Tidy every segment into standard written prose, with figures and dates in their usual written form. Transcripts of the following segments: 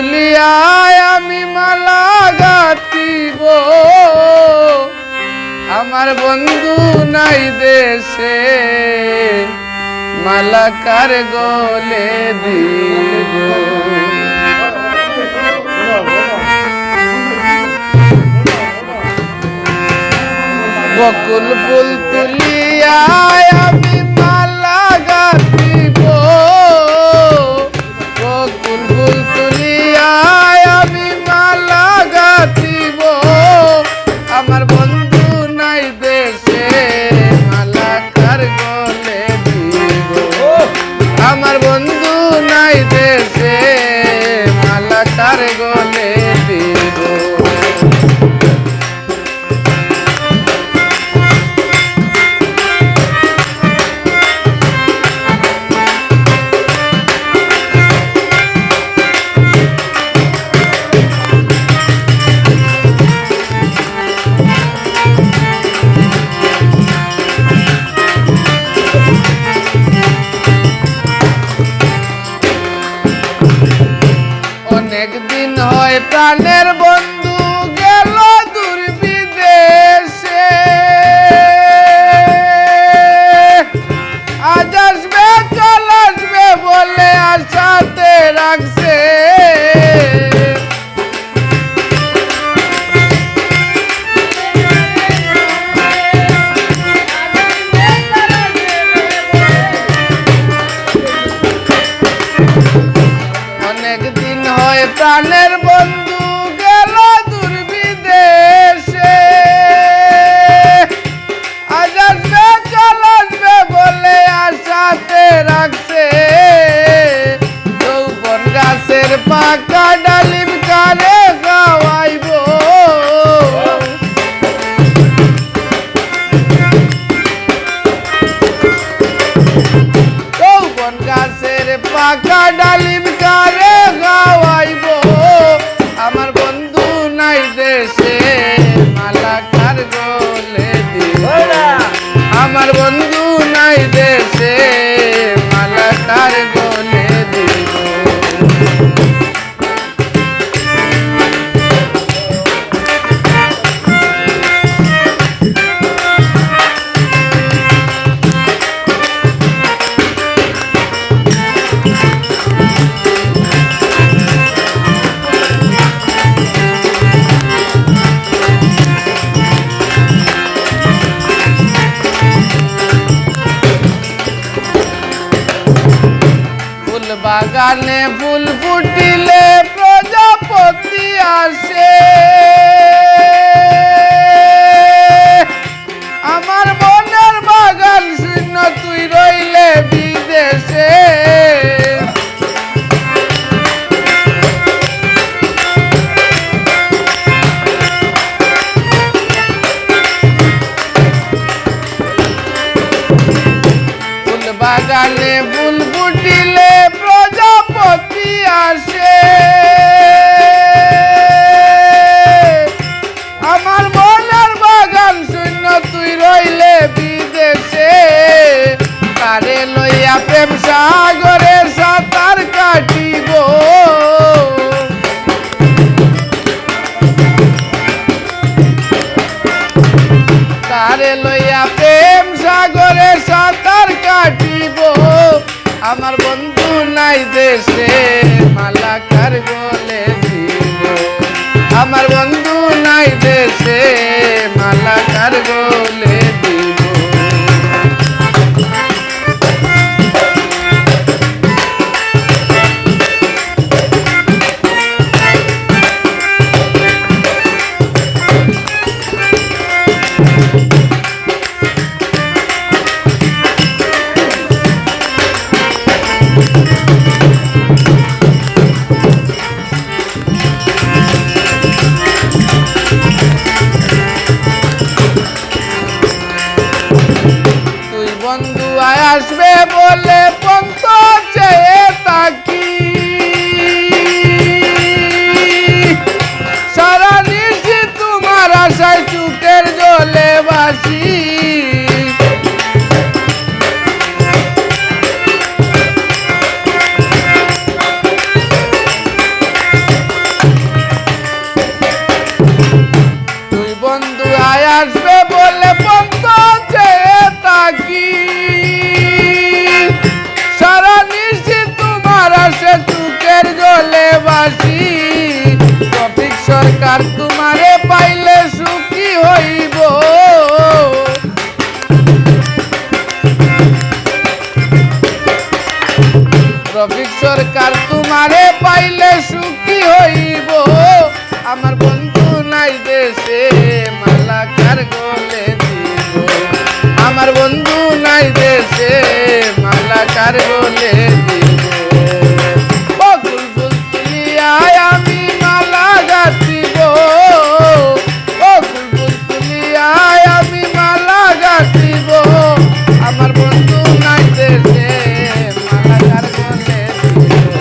তুলিয়ায় আমি মালা গাঁথিব, আমার বন্ধু নাই দেশে, মালা কার গলে দিব। বকুল ফুল তুলিয়ায় আমি মালা গাঁথিব, বকুল ফুল তুলিয়ায় আমি মালা গাঁথিব, আমার বন্ধু নাই দেশে, মালা কার গলে দিব। আমার বন্ধু নাই দেশে, মালা কার গলে দিব। অনেকদিন হয় প্রাণের বন্ধু গেল দূর বিদেশে, আজ আসবে চল আসবে বলে আশাতে রাখছে। অনেকদিন হয় প্রাণের বন্ধু গেল দূর বিদেশে, আজ আসবে চল আসবে বলে আশাতে রাখছে। যৌবন গাছের পাকা ডালিম কারে খাওয়াইব, যৌবন গাছের পাকা ডালিম কারে খাওয়াইব, আমার বন্ধু নাই দেশে, মালা কার গলে দিব। আমার বন্ধু নাই দেশে, মালা কার গলে দিব। বাগানে ফুল ফুটিলে প্রজাপতি আসে, আমার মনের বাগান শূন্য তুই রইলে বিদেশে। ফুল বাগানে ফুল ফুটিলে প্রজাপতি আসে, আমার মনের বাগান শূন্য তুই রইলে বিদেশে। কারে লইয়া প্রেম সাগরে সাঁতার কাটিব, কারে লইয়া প্রেম সাগরে সাঁতার কাটিব, আমার বন্ধু নাই দেশে, মালা কার গলে দিব। আমার বন্ধু নাই দেশে, মালা কার গলে দিব। তারে পাইলে সুখী হইব আমার বন্ধু নাই দেশে মালা কার গলে দিব আমার বন্ধু নাই দেশে মালা কার গলে দিব বকুল ফুল তুলিয়ায় আমি মালা গাঁথিব বকুল ফুল তুলিয়ায় আমি মালা গাঁথিব আমার বন্ধু নাই দেশে মালা কার গলে দিব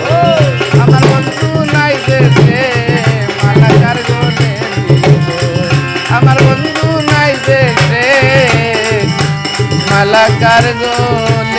আমার বন্ধু নাই দেশে মালা কার গলে দিব আমার বন্ধু নাই দেশে মালা কার গলে